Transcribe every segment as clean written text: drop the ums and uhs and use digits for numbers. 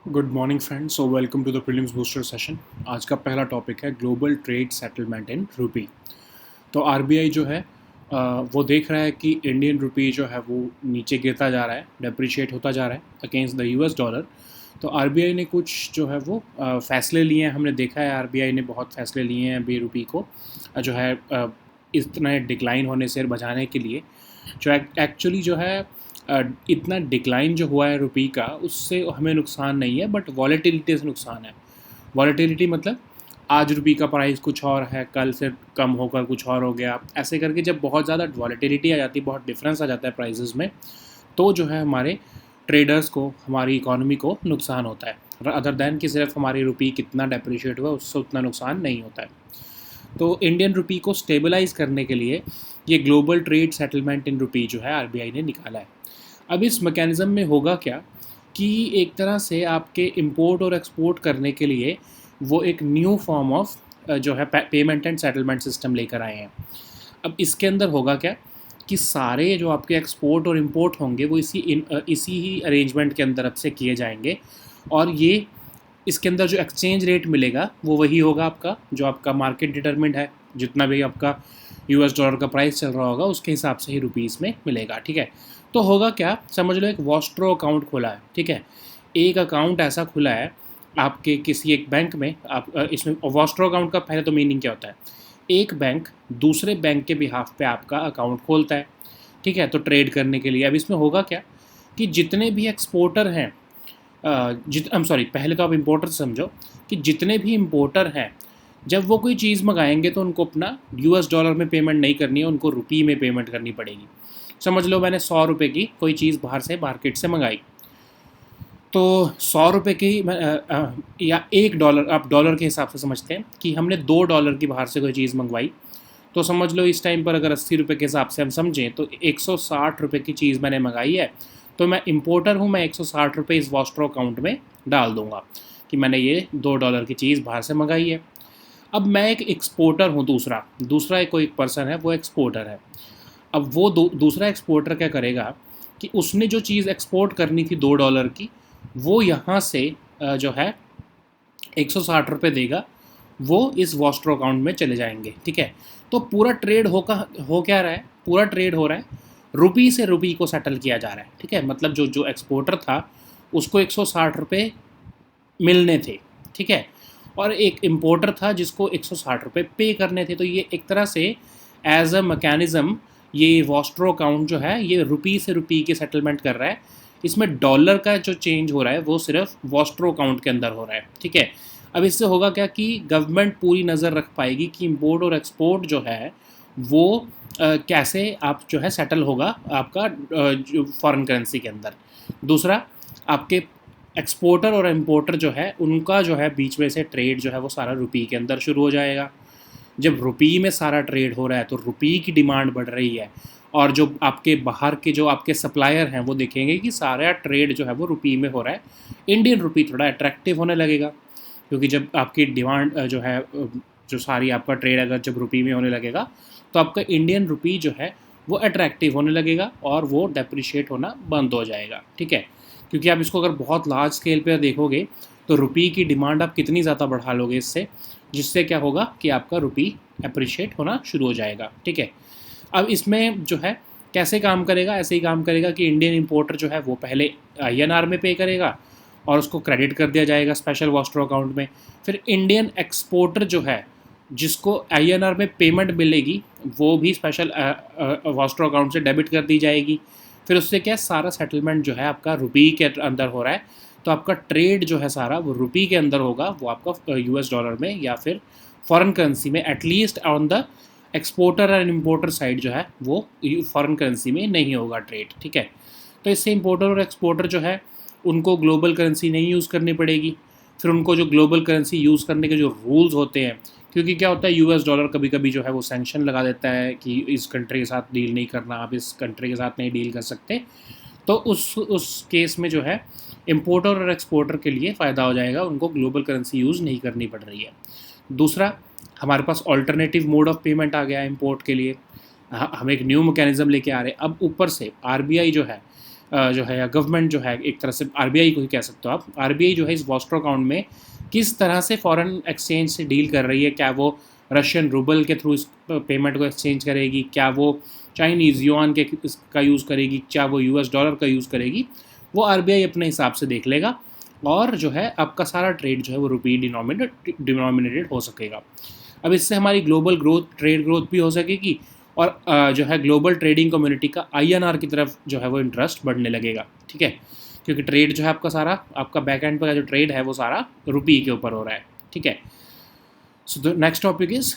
Good morning friends, so welcome to the prelims booster session. आज का पहला topic है global trade settlement in rupee. तो RBI जो है वो देख रहा है कि इंडियन रुपी जो है वो नीचे गिरता जा रहा है, डेप्रिशिएट होता जा रहा है अगेंस्ट द यूएस डॉलर। तो आरबीआई ने कुछ जो है वो फैसले लिए हैं। हमने देखा है आरबीआई ने बहुत फैसले लिए हैं अभी रुपी को जो है इतना डिक्लाइन होने से बचाने के लिए। जो एक्चुअली जो है इतना डिक्लाइन जो हुआ है रुपी का, उससे हमें नुकसान नहीं है, बट वॉलेटिलिटी से नुकसान है। वॉलेटिलिटी मतलब आज रुपी का प्राइस कुछ और है, कल से कम होकर कुछ और हो गया, ऐसे करके जब बहुत ज़्यादा वॉलेटिलिटी आ जाती है, बहुत डिफरेंस आ जाता है प्राइसेस में, तो जो है हमारे ट्रेडर्स को, हमारी इकोनॉमी को नुकसान होता है। अदर दैन कि सिर्फ हमारी रुपी कितना डेप्रिशिएट हुआ उससे उतना नुकसान नहीं होता है। तो इंडियन रुपी को स्टेबलाइज करने के लिए ये ग्लोबल ट्रेड सेटलमेंट इन रुपी जो है आरबीआई ने निकाला है। अब इस मैकेनिज़्म में होगा क्या कि एक तरह से आपके इंपोर्ट और एक्सपोर्ट करने के लिए वो एक न्यू फॉर्म ऑफ जो है पेमेंट एंड सेटलमेंट सिस्टम लेकर आए हैं। अब इसके अंदर होगा क्या कि सारे जो आपके एक्सपोर्ट और इंपोर्ट होंगे वो इसी ही अरेंजमेंट के अंदर अब से किए जाएंगे, और ये इसके अंदर जो एक्सचेंज रेट मिलेगा वो वही होगा आपका, जो आपका मार्केट डिटरमिंड है। जितना भी आपका यूएस डॉलर का प्राइस चल रहा होगा उसके हिसाब से ही रुपीज़ में मिलेगा। ठीक है, तो होगा क्या, समझ लो एक वॉस्ट्रो अकाउंट खुला है। ठीक है, एक अकाउंट ऐसा खुला है आपके किसी एक बैंक में। आप इसमें वॉस्ट्रो अकाउंट का पहले तो मीनिंग क्या होता है, एक बैंक दूसरे बैंक के बिहाफ पे आपका अकाउंट खोलता है। ठीक है, तो ट्रेड करने के लिए। अब इसमें होगा क्या कि जितने भी एक्सपोर्टर हैं, पहले तो आप इम्पोर्टर समझो कि जितने भी इम्पोर्टर हैं, जब वो कोई चीज़ मंगाएंगे तो उनको अपना यूएस डॉलर में पेमेंट नहीं करनी है, उनको रुपी में पेमेंट करनी पड़ेगी। समझ लो मैंने 100 रुपये की कोई चीज़ बाहर से मार्केट से मंगाई, तो 100 रुपये की या $1, आप डॉलर के हिसाब से समझते हैं कि हमने $2 की बाहर से कोई चीज़ मंगवाई, तो समझ लो इस टाइम पर अगर 80 रुपये के हिसाब से हम समझें तो 160 रुपये की चीज़ मैंने मंगाई है। तो मैं इंपोर्टर हूँ, मैं 160 रुपये इस वॉस्ट्रो अकाउंट में डाल दूँगा कि मैंने ये $2 की चीज़ बाहर से मंगाई है। अब मैं एक एक्सपोर्टर हूँ, दूसरा एक कोई पर्सन है वो एक्सपोर्टर है। अब वो दूसरा एक्सपोर्टर क्या करेगा कि उसने जो चीज़ एक्सपोर्ट करनी थी $2 की, वो यहाँ से जो है 160 रुपये देगा, वो इस वॉस्ट्रो अकाउंट में चले जाएंगे। ठीक है, तो पूरा ट्रेड हो क्या रहा है, पूरा ट्रेड हो रहा है रुपी से रुपी को सेटल किया जा रहा है। ठीक है, मतलब जो जो एक्सपोर्टर था उसको 160 रुपये मिलने थे। ठीक है, और एक इम्पोर्टर था जिसको 160 रुपये पे करने थे। तो ये एक तरह से एज अ मैकेनिज़्म ये वॉस्ट्रो अकाउंट जो है ये रुपी से रुपी के सेटलमेंट कर रहा है। इसमें डॉलर का जो चेंज हो रहा है वो सिर्फ वॉस्ट्रो अकाउंट के अंदर हो रहा है। ठीक है, अब इससे होगा क्या कि गवर्नमेंट पूरी नज़र रख पाएगी कि इम्पोर्ट और एक्सपोर्ट जो है वो कैसे आप जो है सेटल होगा आपका जो फॉरेन करेंसी के अंदर। दूसरा, आपके एक्सपोर्टर और इम्पोर्टर जो है उनका जो है बीच में से ट्रेड जो है वो सारा रुपी के अंदर शुरू हो जाएगा। जब रुपी में सारा ट्रेड हो रहा है तो रुपी की डिमांड बढ़ रही है, और जो आपके बाहर के जो आपके सप्लायर हैं वो देखेंगे कि सारा ट्रेड जो है वो रुपी में हो रहा है। इंडियन रुपी थोड़ा अट्रैक्टिव होने लगेगा, क्योंकि जब आपकी डिमांड जो है जो सारी आपका ट्रेड अगर जब रुपी में होने लगेगा तो आपका इंडियन रुपी जो है वो अट्रैक्टिव होने लगेगा और वो डेप्रिशिएट होना बंद हो जाएगा। ठीक है, क्योंकि आप इसको अगर बहुत लार्ज स्केल पर देखोगे तो रुपी की डिमांड आप कितनी ज़्यादा बढ़ा लोगे इससे, जिससे क्या होगा कि आपका रुपी अप्रिशिएट होना शुरू हो जाएगा। ठीक है, अब इसमें जो है कैसे काम करेगा, ऐसे ही काम करेगा कि इंडियन इंपोर्टर जो है वो पहले आईएनआर में पे करेगा और उसको क्रेडिट कर दिया जाएगा स्पेशल वॉस्ट्रो अकाउंट में। फिर इंडियन एक्सपोर्टर जो है जिसको आईएनआर में पेमेंट मिलेगी वो भी स्पेशल वॉस्ट्रो अकाउंट से डेबिट कर दी जाएगी। फिर उससे क्या सारा सेटलमेंट जो है आपका रुपी के अंदर हो रहा है, तो आपका ट्रेड जो है सारा वो रुपी के अंदर होगा, वो आपका यूएस डॉलर में या फिर फॉरेन करेंसी में, at least on the exporter and importer side जो है वो फॉरेन करेंसी में नहीं होगा ट्रेड। ठीक है, तो इससे इम्पोर्टर और एक्सपोर्टर जो है उनको ग्लोबल करेंसी नहीं यूज़ करनी पड़ेगी। फिर उनको जो ग्लोबल करेंसी यूज़ करने के जो रूल्स होते हैं, क्योंकि क्या होता है यूएस डॉलर कभी कभी जो है वो सैंक्शन लगा देता है कि इस कंट्री के साथ डील नहीं करना, आप इस कंट्री के साथ नहीं डील कर सकते, तो उस केस में जो है इम्पोर्टर और एक्सपोर्टर के लिए फ़ायदा हो जाएगा, उनको ग्लोबल करेंसी यूज़ नहीं करनी पड़ रही है। दूसरा, हमारे पास ऑल्टरनेटिव मोड ऑफ पेमेंट आ गया है इम्पोर्ट के लिए। हम एक न्यू मैकेनिज़्म लेके आ रहे हैं। अब ऊपर से आरबीआई जो है जो है या गवर्नमेंट जो है, एक तरह से आरबीआई को ही कह सकते हो आप, आरबीआई जो है इस वॉस्ट्रो अकाउंट में किस तरह से फॉरेन एक्सचेंज से डील कर रही है, क्या वो रशियन रूबल के थ्रू इस पेमेंट को एक्सचेंज करेगी, क्या वो चाइनीज़ युआन के इसका यूज़ करेगी, क्या वो यूएस डॉलर का यूज़ करेगी, वो आरबीआई अपने हिसाब से देख लेगा और जो है आपका सारा ट्रेड जो है वो रुपी डिनोमिनेटेड हो सकेगा। अब इससे हमारी ग्लोबल ग्रोथ, ट्रेड ग्रोथ भी हो सकेगी और जो है ग्लोबल ट्रेडिंग कम्युनिटी का आईएनआर की तरफ जो है वो इंटरेस्ट बढ़ने लगेगा, ठीक है, क्योंकि ट्रेड जो है आपका सारा, आपका बैक एंड पर जो ट्रेड है वो सारा रुपी के ऊपर हो रहा है, ठीक है। So the next topic is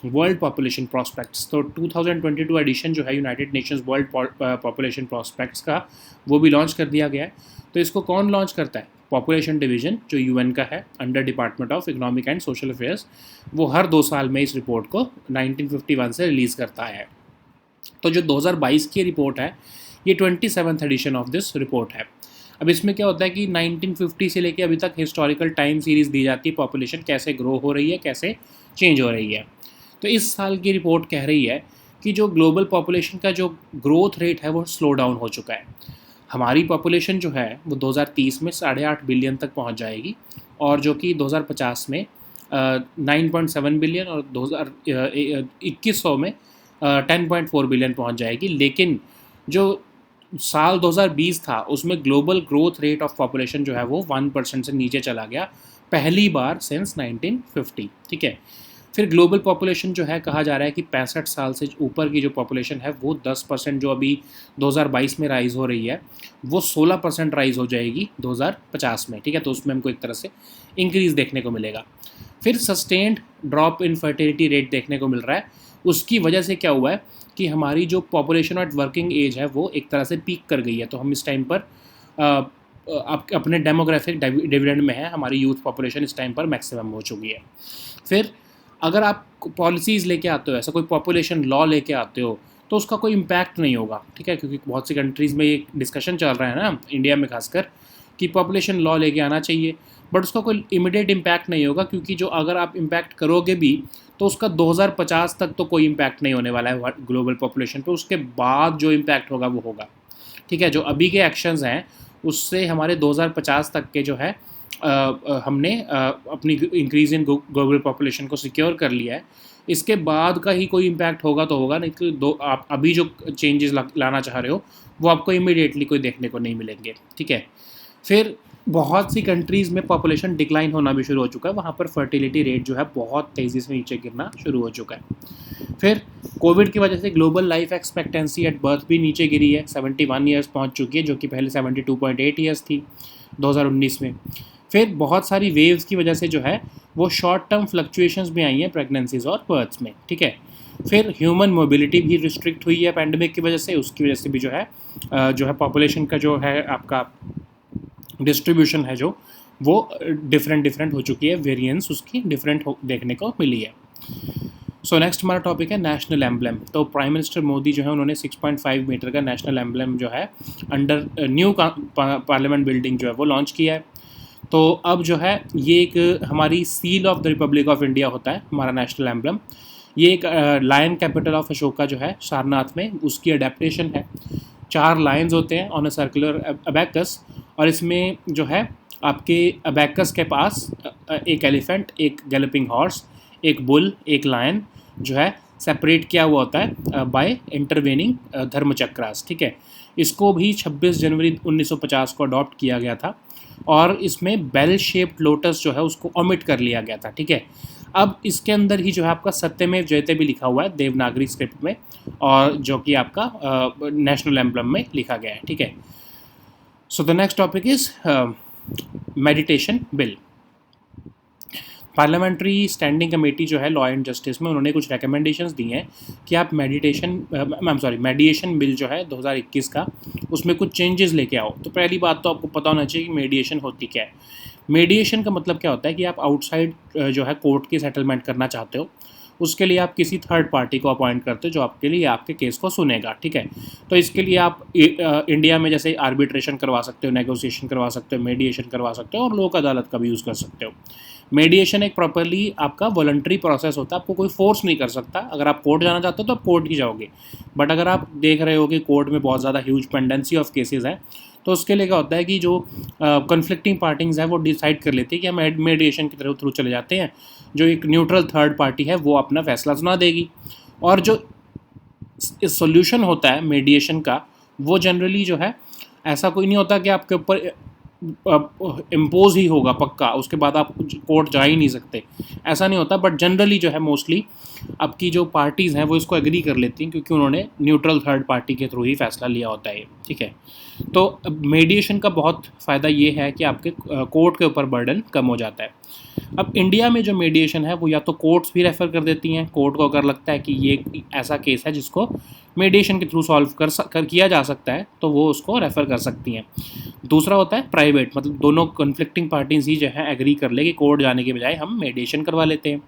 world population prospects. तो 2022 एडिशन जो है United Nations world population prospects का, वो भी लॉन्च कर दिया गया है। तो इसको कौन लॉन्च करता है? पॉपुलेशन डिवीज़न जो यूएन का है under department of economic and social affairs, वो हर 2 साल में इस रिपोर्ट को 1951 से रिलीज़ करता है। तो जो 2022 की रिपोर्ट है ये 27th addition of this report है। अब इसमें क्या होता है कि 1950 से लेके अभी तक हिस्टोरिकल टाइम सीरीज़ दी जाती है, पॉपुलेशन कैसे ग्रो हो रही है, कैसे चेंज हो रही है। तो इस साल की रिपोर्ट कह रही है कि जो ग्लोबल पॉपुलेशन का जो ग्रोथ रेट है वो स्लो डाउन हो चुका है। हमारी पॉपुलेशन जो है वो 2030 में 8.5 बिलियन तक पहुंच जाएगी और जो कि 2050 में 9.7 बिलियन और 2100 में 10.4 बिलियन पहुंच जाएगी। लेकिन जो साल 2020 था उसमें global growth rate of population जो है वो 1% से नीचे चला गया, पहली बार सिंस 1950, ठीक है। फिर ग्लोबल पॉपुलेशन जो है, कहा जा रहा है कि 65 साल से ऊपर की जो पॉपुलेशन है वो 10% जो अभी 2022 में राइज़ हो रही है वो 16% राइज़ हो जाएगी 2050 में, ठीक है। तो उसमें हमको एक तरह से इंक्रीज़ देखने को मिलेगा। फिर sustained drop in fertility rate देखने को मिल रहा है। उसकी वजह से क्या हुआ है कि हमारी जो पॉपुलेशन एट वर्किंग एज है वो एक तरह से पीक कर गई है। तो हम इस टाइम पर अपने डेमोग्राफिक डिविडेंड में है, हमारी यूथ पॉपुलेशन इस टाइम पर मैक्सिमम हो चुकी है। फिर अगर आप पॉलिसीज़ लेके आते हो, ऐसा कोई पॉपुलेशन लॉ लेके आते हो, तो उसका कोई इम्पैक्ट नहीं होगा, ठीक है, क्योंकि बहुत सी कंट्रीज़ में ये डिस्कशन चल रहा है ना, इंडिया में खासकर, कि पॉपुलेशन लॉ लेके आना चाहिए, बट उसका कोई इमीडिएट इम्पैक्ट नहीं होगा, क्योंकि जो अगर आप इम्पैक्ट करोगे भी तो उसका 2050 तक तो कोई इम्पैक्ट नहीं होने वाला है ग्लोबल पॉपुलेशन पे। उसके बाद जो इम्पैक्ट होगा वो होगा, ठीक है। जो अभी के एक्शंस हैं उससे हमारे 2050 तक के जो है हमने अपनी इंक्रीज इन ग्लोबल पॉपुलेशन को सिक्योर कर लिया है। इसके बाद का ही कोई इम्पैक्ट होगा तो होगा, नहीं तो आप अभी जो चेंजेस लाना चाह रहे हो वो आपको इमीडिएटली कोई देखने को नहीं मिलेंगे, ठीक है। फिर बहुत सी कंट्रीज़ में पॉपुलेशन डिक्लाइन होना भी शुरू हो चुका है, वहाँ पर फर्टिलिटी रेट जो है बहुत तेज़ी से नीचे गिरना शुरू हो चुका है। फिर कोविड की वजह से global life expectancy at birth भी नीचे गिरी है, 71 ईयर्स पहुँच चुकी है, जो कि पहले 72.8 ईयर्स थी 2019 में। फिर बहुत सारी वेव्स की वजह से जो है वो शॉर्ट टर्म फ्लक्चुएशंस भी आई हैं प्रेगनेंसीज और बर्थ्स में, ठीक है। फिर ह्यूमन मोबिलिटी भी रिस्ट्रिक्ट हुई है पैंडमिक की वजह से, उसकी वजह से भी जो है पॉपुलेशन का जो है आपका डिस्ट्रीब्यूशन है जो वो डिफरेंट हो चुकी है, वेरिएंस उसकी डिफरेंट देखने को मिली है। सो नेक्स्ट हमारा टॉपिक है नेशनल एम्बलम। तो प्राइम मिनिस्टर मोदी जो है उन्होंने 6.5 मीटर का नेशनल एम्बलम जो है अंडर न्यू पार्लियामेंट बिल्डिंग जो है वो लॉन्च किया है। तो अब जो है ये एक हमारी seal of the Republic of India होता है हमारा नेशनल एम्बलम। ये एक लायन कैपिटल ऑफ अशोका जो है सारनाथ में, उसकी अडेप्टेशन है। 4 लायंस होते हैं ऑन अ सर्कुलर अबैकस, और इसमें जो है आपके अबैकस के पास एक एलिफेंट, एक गैलपिंग हॉर्स, एक बुल, एक लायन जो है सेपरेट किया हुआ होता है बाय इंटरवेनिंग धर्मचक्रास, ठीक है। इसको भी 26 जनवरी 1950 को अडॉप्ट किया गया था और इसमें बेल शेप्ड लोटस जो है उसको ओमिट कर लिया गया था, ठीक है। अब इसके अंदर ही जो है आपका सत्यमेव जयते भी लिखा हुआ है देवनागरी स्क्रिप्ट में, और जो कि आपका नेशनल एम्बलम में लिखा गया है, ठीक है। So the next topic is meditation bill. Parliamentary standing committee जो है लॉ एंड जस्टिस में, उन्होंने कुछ रिकमेंडेशंस दी हैं कि आप मेडिएशन बिल जो है 2021 का, उसमें कुछ चेंजेस लेके आओ। तो पहली बात तो आपको पता होना चाहिए कि मेडिएशन होती क्या है। मेडिएशन का मतलब क्या होता है कि आप आउटसाइड जो है कोर्ट की सेटलमेंट करना चाहते हो, उसके लिए आप किसी थर्ड पार्टी को अपॉइंट करते हो जो आपके लिए आपके केस को सुनेगा, ठीक है। तो इसके लिए आप इंडिया में जैसे आर्बिट्रेशन करवा सकते हो, नेगोशिएशन करवा सकते हो, मीडिएशन करवा सकते हो और लोक अदालत का भी यूज़ कर सकते हो। मीडिएशन एक प्रॉपरली आपका वॉलंटरी प्रोसेस होता है, आपको कोई फोर्स नहीं कर सकता। अगर आप कोर्ट जाना चाहते हो तो आप कोर्ट ही जाओगे, बट अगर आप देख रहे हो कि कोर्ट में बहुत ज़्यादा ह्यूज पेंडेंसी ऑफ केसेस हैं, तो उसके लिए क्या होता है कि जो कन्फ्लिक्टिंग पार्टीज हैं वो डिसाइड कर लेती है कि हम मीडिएशन की तरफ थ्रू चले जाते हैं, जो एक न्यूट्रल थर्ड पार्टी है वो अपना फैसला सुना देगी। और जो सोल्यूशन होता है मीडिएशन का, वो जनरली जो है ऐसा कोई नहीं होता कि आपके ऊपर इम्पोज ही होगा पक्का, उसके बाद आप कोर्ट जा ही नहीं सकते, ऐसा नहीं होता। बट जनरली जो है मोस्टली आपकी जो पार्टीज़ हैं वो इसको एग्री कर लेती हैं, क्योंकि उन्होंने न्यूट्रल थर्ड पार्टी के थ्रू ही फैसला लिया होता है, ठीक है। तो मीडिएशन का बहुत फ़ायदा ये है कि आपके कोर्ट के ऊपर बर्डन कम हो जाता है। अब इंडिया में जो मीडिएशन है वो या तो कोर्ट्स भी रेफ़र कर देती हैं, कोर्ट को अगर लगता है कि ये ऐसा केस है जिसको मीडिएशन के थ्रू सॉल्व कर किया जा सकता है तो वो उसको रेफ़र कर सकती हैं। दूसरा होता है प्राइवेट, मतलब दोनों कन्फ्लिक्टिंग पार्टीज ही जो है एग्री कर ले कि कोर्ट जाने के बजाय हम मीडिएशन करवा लेते हैं।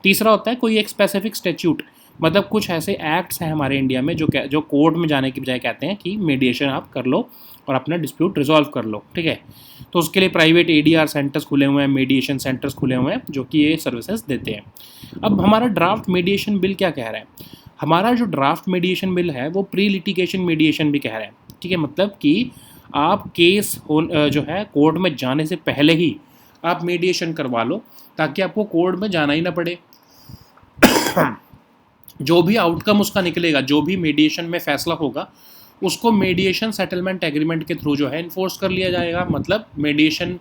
तीसरा होता है कोई एक स्पेसिफिक स्टैट्यूट, मतलब कुछ ऐसे एक्ट्स हैं हमारे इंडिया में जो कोर्ट में जाने की बजाय कहते हैं कि मीडिएशन आप कर लो और अपना डिस्प्यूट रिजॉल्व कर लो, ठीक है। तो उसके लिए प्राइवेट एडीआर सेंटर्स खुले हुए हैं, मीडिएशन सेंटर्स खुले हुए हैं जो कि ये सर्विसेज देते हैं। अब हमारा ड्राफ्ट मीडिएशन बिल क्या कह रहा है? हमारा जो ड्राफ्ट मीडिएशन बिल है वो प्री लिटिगेशन मीडिएशन भी कह रहा है, ठीक है। मतलब कि आप केस जो है कोर्ट में जाने से पहले ही आप मीडिएशन करवा लो, ताकि आपको कोर्ट में जाना ही ना पड़े। जो भी आउटकम उसका निकलेगा, जो भी मीडिएशन में फैसला होगा, उसको मीडिएशन सेटलमेंट एग्रीमेंट के थ्रू जो है इन्फोर्स कर लिया जाएगा। मतलब मीडिएशन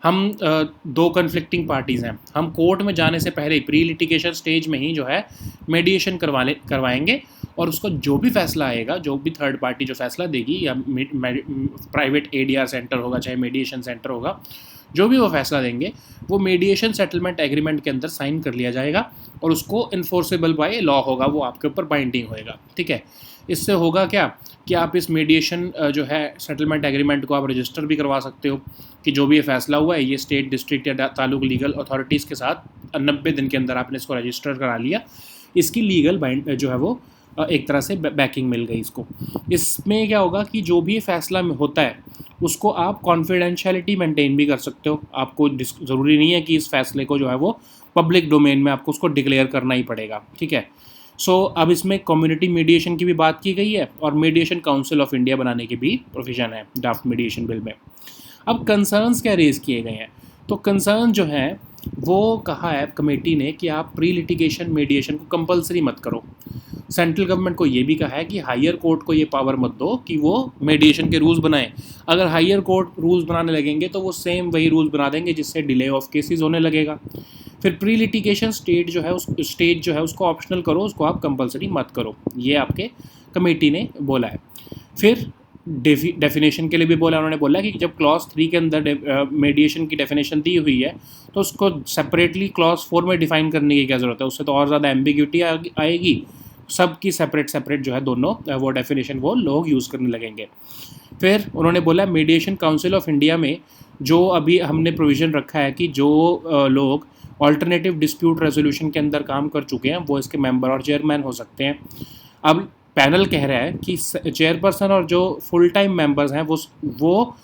हम दो कन्फ्लिक्टिंग पार्टीज़ हैं, हम कोर्ट में जाने से पहले प्री लिटिगेशन स्टेज में ही जो है मीडिएशन करवाएंगे और उसको जो भी फैसला आएगा, जो भी थर्ड पार्टी जो फैसला देगी, या प्राइवेट एडीआर सेंटर होगा चाहे मीडिएशन सेंटर होगा, जो भी वो फैसला देंगे वो मीडिएशन सेटलमेंट एग्रीमेंट के अंदर साइन कर लिया जाएगा और उसको इन्फोर्सेबल बाय लॉ होगा, वो आपके ऊपर बाइंडिंग होएगा, ठीक है। इससे होगा क्या कि आप इस मीडिएशन जो है सेटलमेंट एग्रीमेंट को आप रजिस्टर भी करवा सकते हो कि जो भी ये फैसला हुआ है ये स्टेट, डिस्ट्रिक्ट या ताल्लुक लीगल अथॉरिटीज़ के साथ 90 दिन के अंदर आपने इसको रजिस्टर करा लिया, इसकी लीगल बाइंड जो है वो एक तरह से बैकिंग मिल गई इसको। इसमें क्या होगा कि जो भी फैसला होता है उसको आप कॉन्फिडेंशियलिटी मेंटेन भी कर सकते हो। आपको ज़रूरी नहीं है कि इस फैसले को जो है वो पब्लिक डोमेन में आपको उसको डिक्लेयर करना ही पड़ेगा, ठीक है। अब इसमें कम्युनिटी मीडिएशन की भी बात की गई है और मीडिएशन काउंसिल ऑफ इंडिया बनाने की भी प्रोविजन है ड्राफ्ट मीडिएशन बिल में। अब कंसर्न्स क्या रेज़ किए गए हैं? तो कंसर्न जो है वो कहा है कमेटी ने कि आप प्री लिटिगेशन मीडिएशन को कंपलसरी मत करो। सेंट्रल गवर्नमेंट को ये भी कहा है कि हायर कोर्ट को ये पावर मत दो कि वो मीडिएशन के रूल्स बनाएं। अगर हायर कोर्ट रूल्स बनाने लगेंगे तो वो सेम वही रूल्स बना देंगे जिससे डिले ऑफ केसेस होने लगेगा। फिर प्री लिटिगेशन स्टेज जो है उसको ऑप्शनल करो, उसको आप कंपलसरी मत करो, ये आपके कमेटी ने बोला है। फिर डेफिनेशन के लिए भी बोला, उन्होंने बोला कि जब क्लॉज 3 के अंदर मीडिएशन की डेफिनेशन दी हुई है तो उसको सेपरेटली क्लॉज 4 में डिफाइन करने की क्या ज़रूरत है, उससे तो और ज़्यादा एम्बिग्यूटी आएगी। सबकी सेपरेट जो है दोनों वो डेफिनेशन वो लोग यूज़ करने लगेंगे। फिर उन्होंने बोला मीडिएशन काउंसिल ऑफ इंडिया में जो अभी हमने प्रोविज़न रखा है कि जो लोग ऑल्टरनेटिव डिस्प्यूट रेजोल्यूशन के अंदर काम कर चुके हैं वो इसके मेंबर और चेयरमैन हो सकते हैं। अब पैनल कह रहा है कि चेयरपर्सन और जो फुल टाइम मेंबर्स हैं वो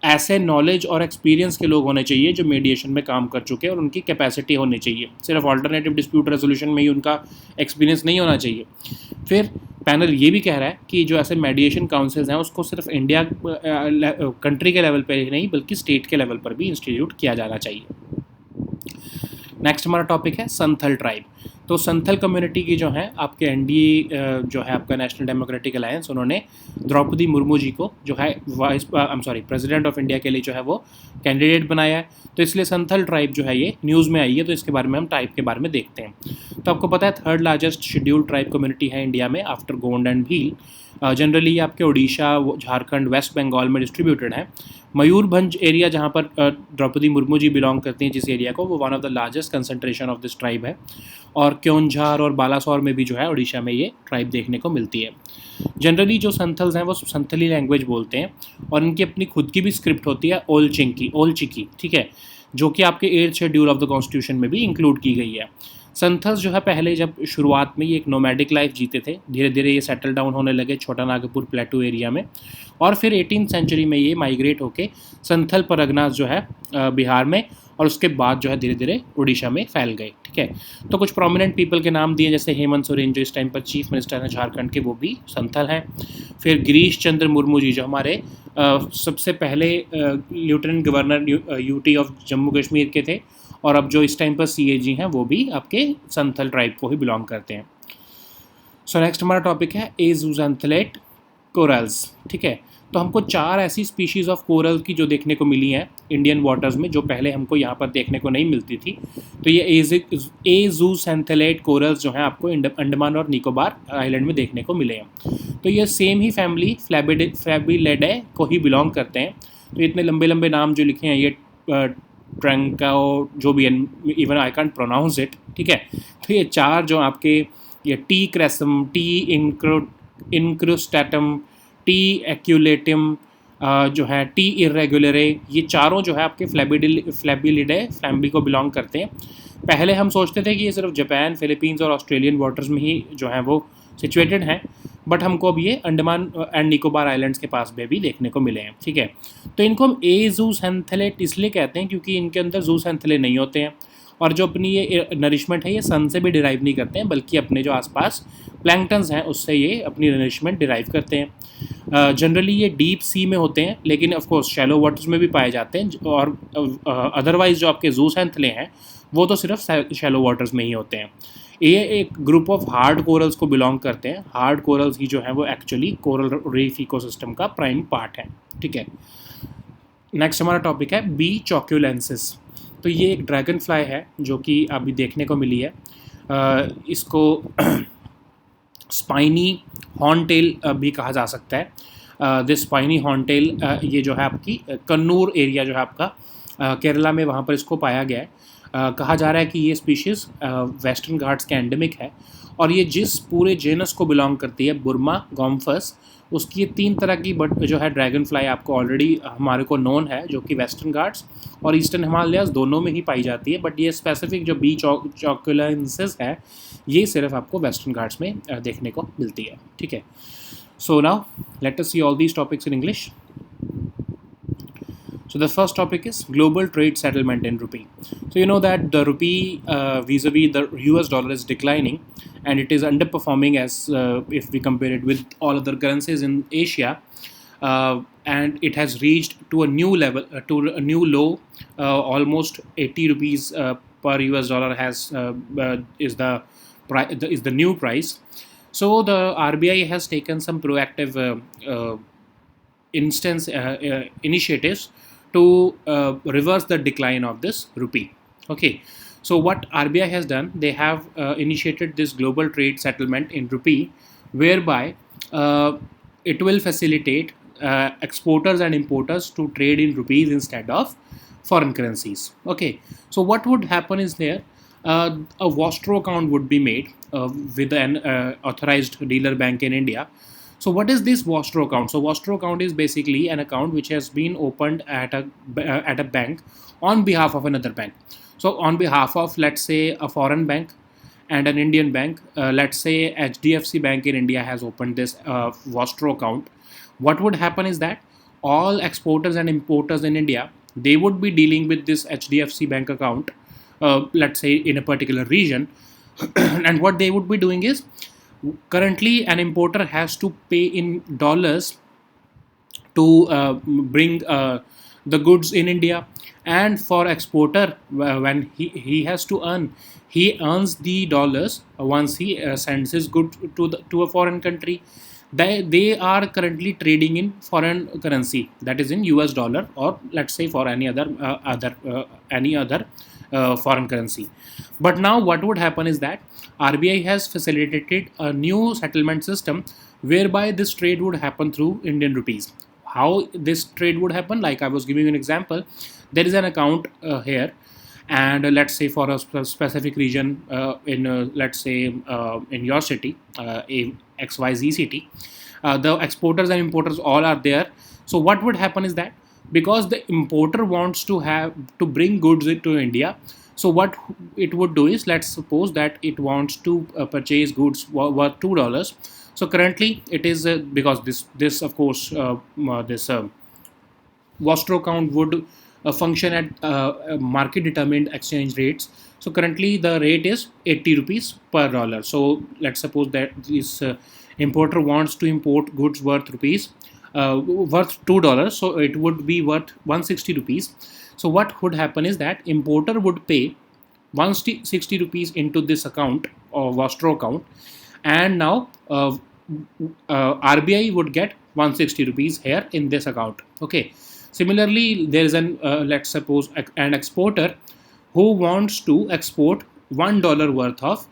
ऐसे नॉलेज और एक्सपीरियंस के लोग होने चाहिए जो मीडिएशन में काम कर चुके हैं और उनकी कैपेसिटी होनी चाहिए। सिर्फ ऑल्टरनेटिव डिस्प्यूट रेजोल्यूशन में ही उनका एक्सपीरियंस नहीं होना चाहिए। फिर पैनल ये भी कह रहा है कि जो ऐसे मीडिएशन काउंसिल्स हैं उसको सिर्फ इंडिया कंट्री के लेवल पर ही नहीं बल्कि स्टेट के लेवल पर भी इंस्टीट्यूट किया जाना चाहिए। नेक्स्ट हमारा टॉपिक है संथल ट्राइब। तो संथल कम्युनिटी की जो है आपके एनडीए जो है आपका नेशनल डेमोक्रेटिक अलायंस, उन्होंने द्रौपदी मुर्मू जी को जो है प्रेसिडेंट ऑफ इंडिया के लिए जो है वो कैंडिडेट बनाया है। तो इसलिए संथल ट्राइब जो है ये न्यूज़ में आई है, तो इसके बारे में हम ट्राइब के बारे में देखते हैं। तो आपको पता है third largest scheduled tribe community है इंडिया में after Gond and Bhil. Generally ये आपके उड़ीसा, झारखंड, वेस्ट बंगाल में डिस्ट्रीब्यूटेड है। मयूरभंज एरिया जहाँ पर द्रौपदी मुर्मू जी बिलोंग करती हैं जिस एरिया को, वो one of the largest concentration of this tribe है। और क्योंझार और बालासोर में भी जो है उड़ीसा में ये ट्राइब देखने को मिलती है। जनरली जो संथल्स हैं वो संथली लैंग्वेज बोलते हैं और इनकी अपनी खुद की भी स्क्रिप्ट होती है ओल चिकी, ठीक है, जो कि आपके 8th schedule of the constitution में भी इंक्लूड की गई है। संथल्स जो है पहले जब शुरुआत में ये एक नोमैडिक लाइफ जीते थे, धीरे धीरे ये सेटल डाउन होने लगे छोटा नागपुर प्लेटू एरिया में, और फिर 18th सेंचुरी में ये माइग्रेट होके संथल परगनास जो है बिहार में, और उसके बाद जो है धीरे धीरे उड़ीसा में फैल गए। ठीक है, तो कुछ प्रोमिनेंट पीपल के नाम दिए, जैसे हेमंत सोरेन जो इस टाइम पर चीफ मिनिस्टर हैं झारखंड के, वो भी संथल हैं। फिर गिरीश चंद्र मुर्मू जी जो हमारे सबसे पहले lieutenant governor UT of Jammu Kashmir के थे, और अब जो इस टाइम पर CAG हैं वो भी आपके संथल ट्राइब को ही बिलोंग करते हैं। सो नेक्स्ट हमारा टॉपिक है एजूजेंथलेट कोरल्स। ठीक है, तो हमको 4 ऐसी स्पीशीज़ ऑफ कोरल की जो देखने को मिली हैं इंडियन वाटर्स में, जो पहले हमको यहाँ पर देखने को नहीं मिलती थी। तो ये एजूसेंथलेट कोरल्स जो हैं आपको अंडमान और निकोबार आइलैंड में देखने को मिले हैं। तो ये सेम ही फैमिली फ्लैबिलेडे को ही बिलोंग करते हैं। तो इतने लंबे लंबे नाम जो लिखे हैं, ये ट्रंकाओ जो भी, even I can't pronounce it. ठीक है, तो ये 4 जो आपके, ये टी क्रेसम, टी इंक्रोस्टैटम, टी एक्यूलेटिम जो है, टी इरेगुलरे, ये चारों जो है आपके फ्लैबिलिडे फैमिली को बिलोंग करते हैं। पहले हम सोचते थे कि ये सिर्फ जापान, फिलीपींस और ऑस्ट्रेलियन वाटर्स में ही जो है वो सिचुएटेड हैं, बट हमको अब ये अंडमान एंड निकोबार आइलैंड्स के पास में भी देखने को मिले हैं। ठीक है, तो इनको हम एजूसेंथलेट इसलिए कहते हैं क्योंकि इनके अंदर जूसेंथले नहीं होते हैं, और जो अपनी ये नरिशमेंट है ये सन से भी डिराइव नहीं करते हैं, बल्कि अपने जो आसपास प्लैंक्टन्स हैं उससे ये अपनी नरिशमेंट डिराइव करते हैं। जनरली ये डीप सी में होते हैं, लेकिन ऑफ कोर्स शैलो वाटर्स में भी पाए जाते हैं, और अदरवाइज जो आपके जूसेंथले हैं वो तो सिर्फ शैलो वाटर्स में ही होते हैं। ये एक ग्रुप ऑफ हार्ड कोरल्स को बिलोंग करते हैं। हार्ड कोरल्स ही जो है वो एक्चुअली कोरल रीफ इकोसिस्टम का प्राइम पार्ट है। ठीक है, नेक्स्ट हमारा टॉपिक है बी चॉक्यूलेंसिस। तो ये एक ड्रैगन फ्लाई है जो कि अभी देखने को मिली है। इसको स्पाइनी हॉर्नटेल भी कहा जा सकता है। दिस स्पाइनी हॉर्नटेल ये जो है आपकी कन्नूर एरिया जो है आपका केरला में, वहाँ पर इसको पाया गया है। कहा जा रहा है कि ये स्पीशीज़ वेस्टर्न घाट्स के एंडेमिक है, और ये जिस पूरे जेनस को बिलोंग करती है, बुर्मा गॉम्फस, उसकी ये 3 तरह की जो है ड्रैगन फ्लाई आपको ऑलरेडी हमारे को नोन है, जो कि वेस्टर्न घाट्स और ईस्टर्न हिमालयाज़ दोनों में ही पाई जाती है। बट ये स्पेसिफिक जो बी चॉक्यूलेंसिस है, ये सिर्फ आपको वेस्टर्न घाट्स में देखने को मिलती है। ठीक है, so now let us see all these topics in English. So the first topic is global trade settlement in rupee. So you know that the rupee vis-a-vis the US dollar is declining, and it is underperforming as if we compare it with all other currencies in Asia, and it has reached to a new level, to a new low. Almost 80 rupees per US dollar is the new price. So the RBI has taken some proactive initiatives to reverse the decline of this rupee. Okay, so what RBI has done, they have initiated this global trade settlement in rupee, whereby it will facilitate exporters and importers to trade in rupees instead of foreign currencies. Okay, so what would happen is there, a Vostro account would be made with an authorized dealer bank in India. So what is this Vostro account? So Vostro account is basically an account which has been opened at a bank on behalf of another bank. So on behalf of, let's say, a foreign bank and an Indian bank, let's say HDFC Bank in India has opened this Vostro account. What would happen is that all exporters and importers in India, they would be dealing with this HDFC Bank account, let's say in a particular region, and what they would be doing is, currently an importer has to pay in dollars to bring the goods in India, and for exporter, when he has to he earns the dollars once he sends his goods to a foreign country. They are currently trading in foreign currency, that is in US dollar, or let's say for any other foreign currency. But now what would happen is that RBI has facilitated a new settlement system whereby this trade would happen through Indian rupees. How this trade would happen? Like I was giving you an example. There is an account here, and let's say for a specific region in let's say in your city, a XYZ city, the exporters and importers all are there. So what would happen is that, because the importer wants to bring goods into India, So what it would do is, let's suppose that it wants to purchase goods worth $2. So currently it is because this of course this Vostro count would function at market determined exchange rates. So currently the rate is 80 rupees per dollar. So let's suppose that this importer wants to import goods worth $2. So it would be worth 160 rupees. So what would happen is that importer would pay 160 rupees into this account or Vostro account, and now RBI would get 160 rupees here in this account. Okay. Similarly, there is let's suppose an exporter who wants to export $1 worth of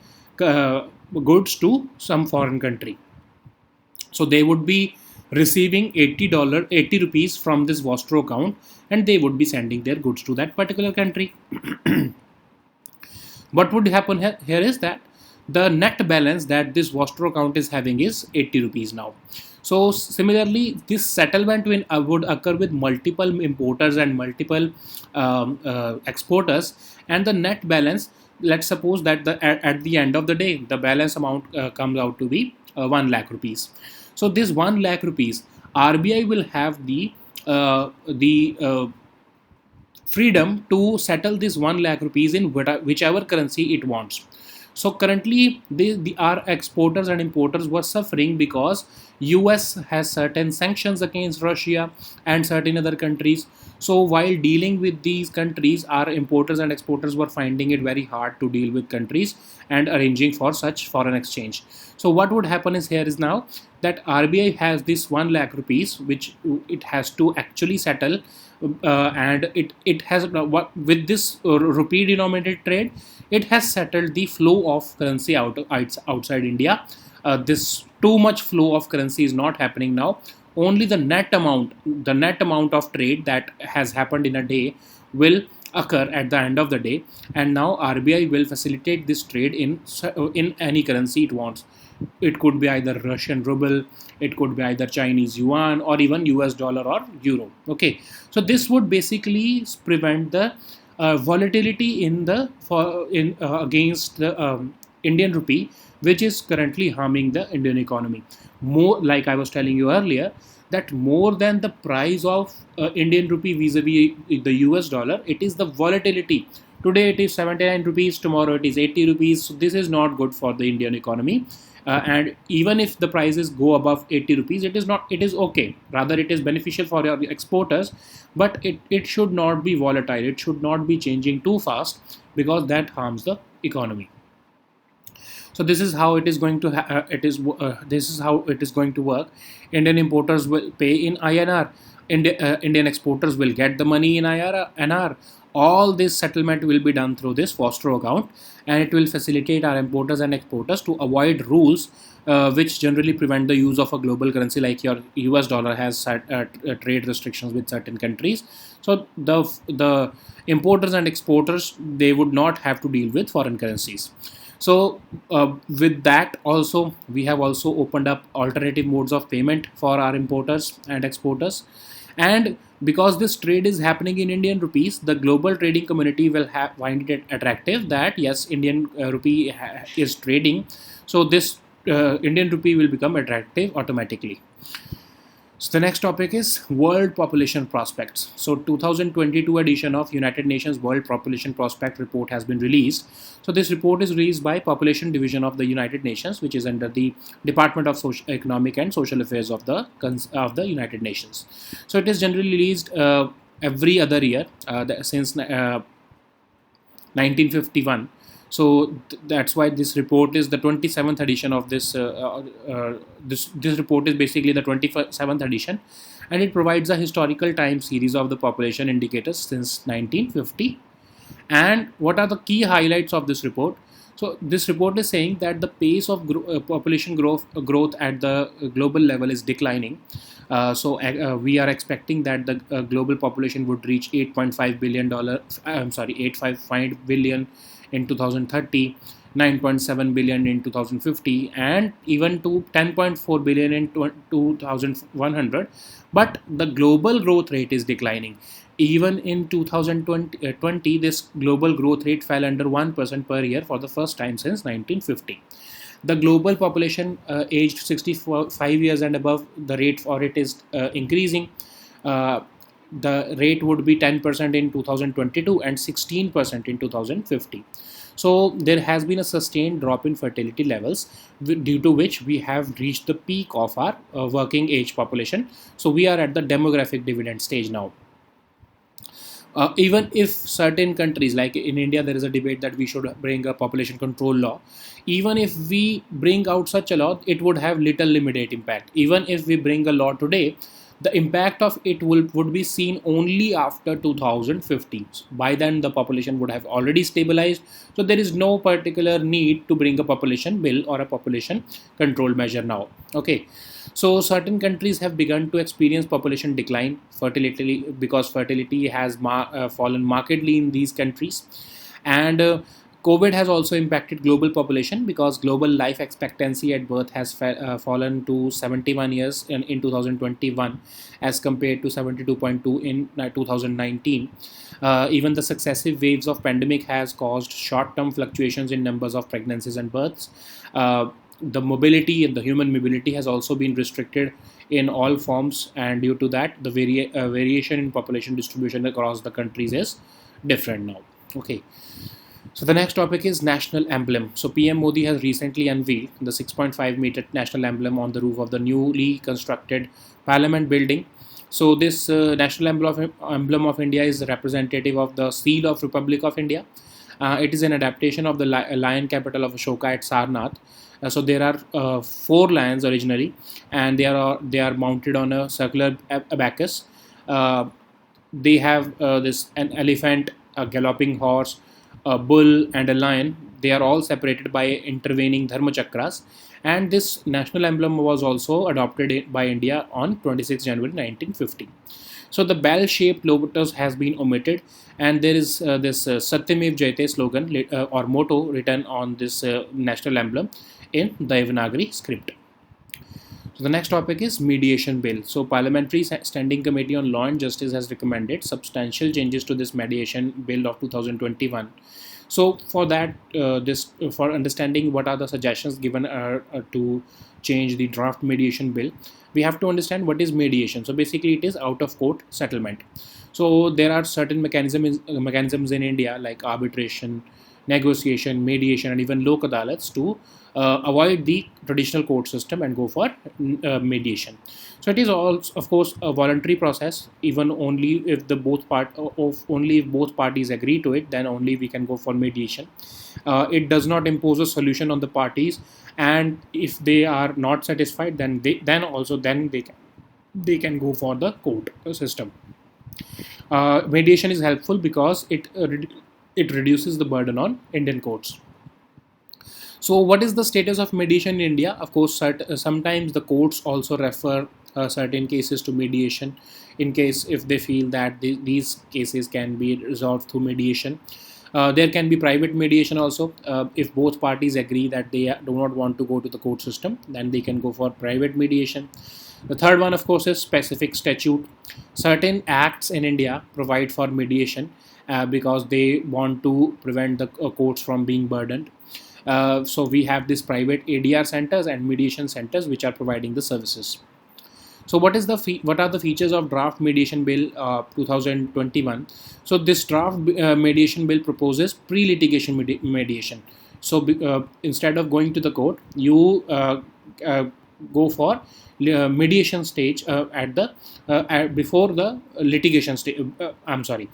goods to some foreign country. So they would be receiving $80 rupees from this Vostro account, and they would be sending their goods to that particular country. What would happen here is that the net balance that this Vostro account is having is 80 rupees now. So similarly, this settlement would occur with multiple importers and multiple exporters, and the net balance, let's suppose that at the end of the day, the balance amount comes out to be 1 lakh rupees. So this 1 lakh rupees, RBI will have the freedom to settle this 1 lakh rupees in whichever currency it wants. So currently, our exporters and importers were suffering because US has certain sanctions against Russia and certain other countries. So while dealing with these countries, our importers and exporters were finding it very hard to deal with countries and arranging for such foreign exchange. So what would happen is here is now that RBI has this 1 lakh rupees which it has to actually settle, and it has with this rupee denominated trade, it has settled the flow of currency outside India. This too much flow of currency is not happening now. Only the net amount of trade that has happened in a day will occur at the end of the day, and now RBI will facilitate this trade in any currency it wants. It could be either Russian ruble, it could be either Chinese yuan, or even US dollar or euro. Okay, so this would basically prevent the volatility against the Indian rupee, which is currently harming the Indian economy. More, like I was telling you earlier, that more than the price of Indian rupee vis-a-vis the US dollar, it is the volatility. Today it is 79 rupees, tomorrow it is 80 rupees. So this is not good for the Indian economy. And even if the prices go above 80 rupees, it is okay. Rather, it is beneficial for your exporters, but it should not be volatile. It should not be changing too fast, because that harms the economy. So this is how it is going to this is how it is going to work. Indian importers will pay in INR. Indian exporters will get the money in INR. All this settlement will be done through this Vostro account, and it will facilitate our importers and exporters to avoid rules which generally prevent the use of a global currency, like your US dollar has trade restrictions with certain countries. So the importers and exporters, they would not have to deal with foreign currencies. So with that also, we have also opened up alternative modes of payment for our importers and exporters. And because this trade is happening in Indian rupees, the global trading community will find it attractive that yes, Indian rupee is trading. So this Indian rupee will become attractive automatically. So the next topic is World Population Prospects. So 2022 edition of United Nations World Population Prospect report has been released. So this report is released by Population Division of the United Nations, which is under the Department of Economic and Social Affairs of the United Nations. So it is generally released every other year since 1951. So that's why this report is the 27th edition of this. This report is basically the 27th edition, and it provides a historical time series of the population indicators since 1950. And what are the key highlights of this report? So this report is saying that the pace of population growth at the global level is declining. We are expecting that the global population would reach $8.5 billion. 855 billion in 2030, 9.7 billion in 2050, and even to 10.4 billion in 2100. But the global growth rate is declining. Even in 2020, this global growth rate fell under 1% per year for the first time since 1950. The global population aged 65 years and above, the rate for it is increasing. Uh, the rate would be 10% in 2022 and 16% in 2050. So there has been a sustained drop in fertility levels, due to which we have reached the peak of our working age population. So we are at the demographic dividend stage now. Even if certain countries, like in India, there is a debate that we should bring a population control law. Even if we bring out such a law, it would have little limited impact. Even if we bring a law today, the impact of it would be seen only after 2050. By then, the population would have already stabilized. So there is no particular need to bring a population bill or a population control measure now. Okay. So certain countries have begun to experience population decline, fertility, because fertility has fallen markedly in these countries, and COVID has also impacted global population because global life expectancy at birth has fallen to 71 years in 2021 as compared to 72.2 in 2019. Even the successive waves of pandemic has caused short-term fluctuations in numbers of pregnancies and births. The mobility and the human mobility has also been restricted in all forms, and due to that, the variation in population distribution across the countries is different now. Okay. So the next topic is national emblem. So PM Modi has recently unveiled the 6.5-meter national emblem on the roof of the newly constructed Parliament building. So this national emblem of India is representative of the seal of Republic of India. It is an adaptation of the lion capital of Ashoka at Sarnath. So there are 4 lions originally, and they are mounted on a circular abacus. They have an elephant, a galloping horse, a bull, and a lion. They are all separated by intervening dharma chakras. And this national emblem was also adopted by India on 26 January 1950. So the bell-shaped lotus has been omitted, and there is this Satyamev Jayate slogan or motto written on this national emblem in Devanagari script. So the next topic is mediation bill. So Parliamentary Standing Committee on Law and Justice has recommended substantial changes to this mediation bill of 2021. So for that, for understanding what are the suggestions given to change the draft mediation bill, we have to understand what is mediation. So basically, it is out of court settlement. So there are certain mechanisms in India like arbitration, negotiation, mediation, and even lok adalats to avoid the traditional court system and go for mediation. So it is all, of course, a voluntary process. Even only if only if both parties agree to it, then only we can go for mediation. It does not impose a solution on the parties, and if they are not satisfied, then they can go for the court system. Mediation is helpful because it reduces the burden on Indian courts. So, what is the status of mediation in India? Of course, sometimes the courts also refer certain cases to mediation in case if they feel that these cases can be resolved through mediation. There can be private mediation also. If both parties agree that they do not want to go to the court system, then they can go for private mediation. The third one, of course, is specific statute. Certain acts in India provide for mediation because they want to prevent the courts from being burdened. So we have this private ADR centers and mediation centers which are providing the services. So what are the features of draft mediation bill 2021? So this draft mediation bill proposes pre-litigation mediation. So instead of going to the court, you go for mediation stage before the litigation stage. I'm sorry.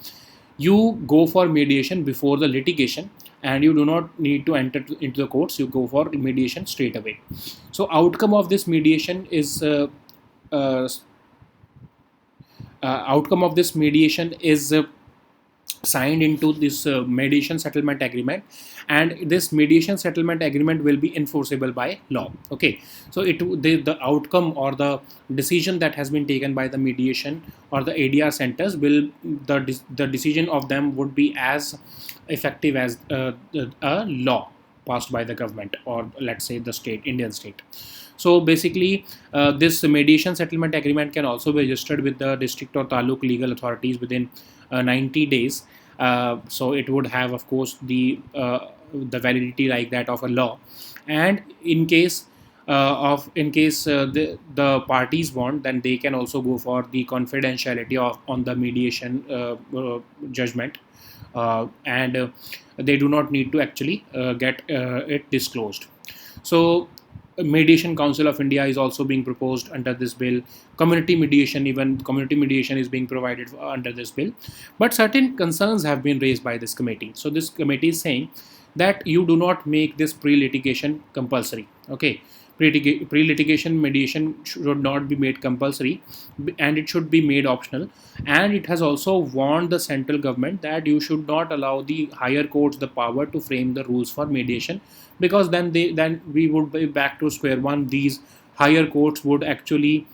You go for mediation before the litigation, and you do not need to enter into the courts. You go for mediation straight away. So outcome of this mediation is signed into this mediation settlement agreement, and this mediation settlement agreement will be enforceable by law. Okay, so the outcome or the decision that has been taken by the mediation or the ADR centers the decision of them would be as effective as a law passed by the government, or let's say the Indian state. So basically, this mediation settlement agreement can also be registered with the district or taluk legal authorities within 90 days. So it would have, of course, the validity like that of a law. And in case the parties want, then they can also go for the confidentiality of on the mediation judgment, and they do not need to actually get it disclosed. So mediation council of India is also being proposed under this bill. Community mediation is being provided under this bill, but certain concerns have been raised by this committee. So this committee is saying that you do not make this pre-litigation compulsory. Okay, pre-litigation mediation should not be made compulsory, and it should be made optional. And it has also warned the central government that you should not allow the higher courts the power to frame the rules for mediation, because then we would be back to square one. These higher courts would actually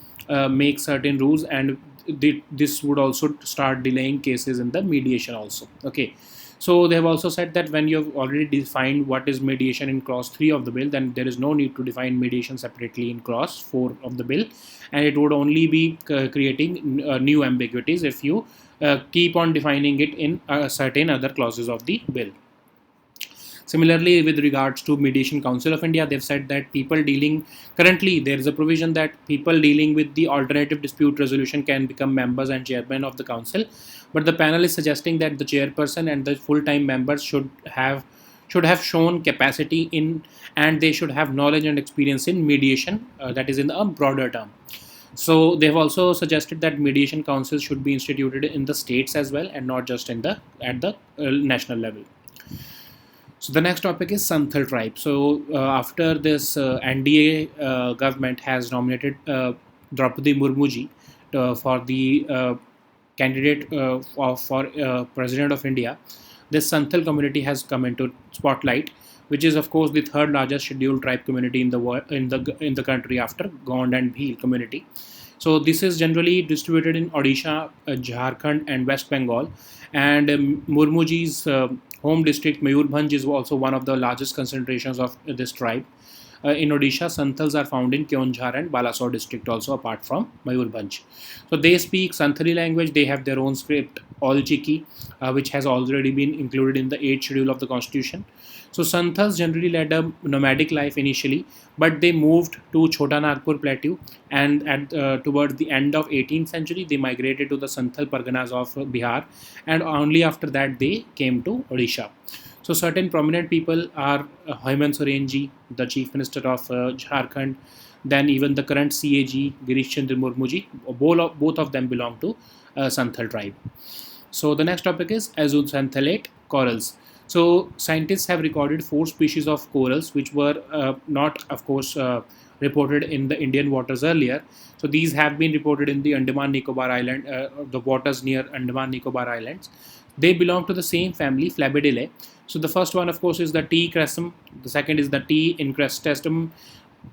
make certain rules, and this would also start delaying cases in the mediation also. Okay, so they have also said that when you have already defined what is mediation in clause 3 of the bill, then there is no need to define mediation separately in clause 4 of the bill, and it would only be creating new ambiguities if you keep on defining it in certain other clauses of the bill. Similarly, with regards to Mediation Council of India, they've said that currently there is a provision that people dealing with the alternative dispute resolution can become members and chairmen of the council, but the panel is suggesting that the chairperson and the full-time members should have shown capacity in, and they should have knowledge and experience in mediation, that is in a broader term. So they've also suggested that mediation councils should be instituted in the states as well, and not just at the national level. So the next topic is Santhal tribe. So after this, NDA government has nominated Draupadi Murmuji for the candidate for President of India. This Santhal community has come into spotlight, which is of course the third largest scheduled tribe community in the in the country after Gond and Bhil community. So this is generally distributed in Odisha, Jharkhand, and West Bengal. And Murmuji's home district, Mayurbhanj, is also one of the largest concentrations of this tribe. In Odisha, Santhals are found in Keonjhar and Balasore district also, apart from Mayurbhanj. So they speak Santhali language. They have their own script, Olchiki, which has already been included in the 8th schedule of the constitution. So Santhals generally led a nomadic life initially, but they moved to Chota Nagpur plateau, and towards the end of 18th century they migrated to the Santhal Parganas of Bihar, and only after that they came to Odisha. So certain prominent people are Hemant Soren ji, the Chief Minister of Jharkhand, then even the current CAG Girish Chandra Murmu ji. Both of them belong to Santhal tribe. So the next topic is azotxanthalate corals. So scientists have recorded 4 species of corals which were not, of course, reported in the Indian waters earlier. So these have been reported in the Andaman Nicobar Island, the waters near Andaman Nicobar Islands. They belong to the same family, Flabidillae. So the first one, of course, is the T. crescem. The second is the T. increstatum.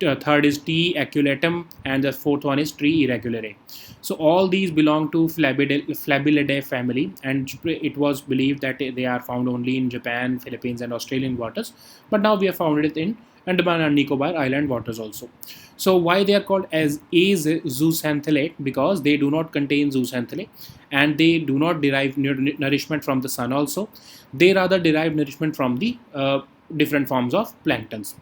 Third is T. aculatum, and the fourth one is T. irregulare. So all these belong to Flabidillae family, and it was believed that they are found only in Japan, Philippines, and Australian waters. But now we have found it in Andaman and Nicobar Island waters also. So why they are called as azooxanthalate? Because they do not contain zooxanthalae, and they do not derive nourishment from the sun also. They rather derive nourishment from the different forms of planktons.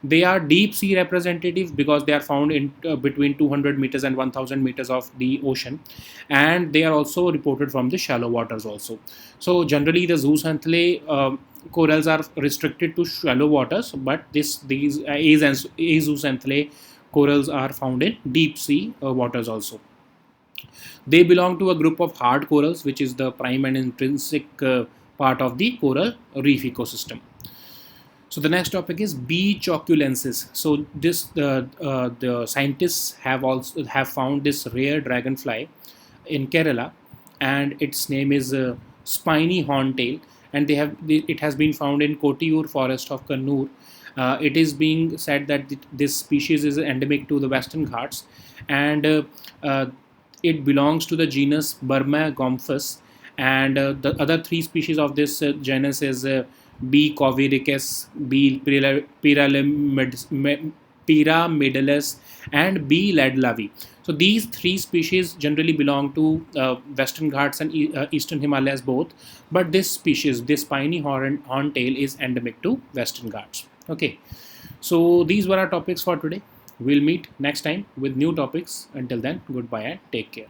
They are deep sea representative because they are found in between 200 meters and 1000 meters of the ocean, and they are also reported from the shallow waters also. So generally the zooxanthalae corals are restricted to shallow waters, but these azooxanthalae corals are found in deep sea waters also. They belong to a group of hard corals, which is the prime and intrinsic part of the coral reef ecosystem. So the next topic is B. choculensis. So this the scientists have found this rare dragonfly in Kerala, and its name is spiny horntail, and it has been found in Kotiur forest of Kannur. It is being said that this species is endemic to the Western Ghats, and it belongs to the genus Burma gomphrus, and the other 3 species of this genus is B. coviricus, B. pyramidalis, and B. ladlavi. So these three species generally belong to Western Ghats and Eastern Himalayas both, but this species, this spiny horntail, is endemic to Western Ghats. Okay, so these were our topics for today. We'll meet next time with new topics. Until then, goodbye and take care.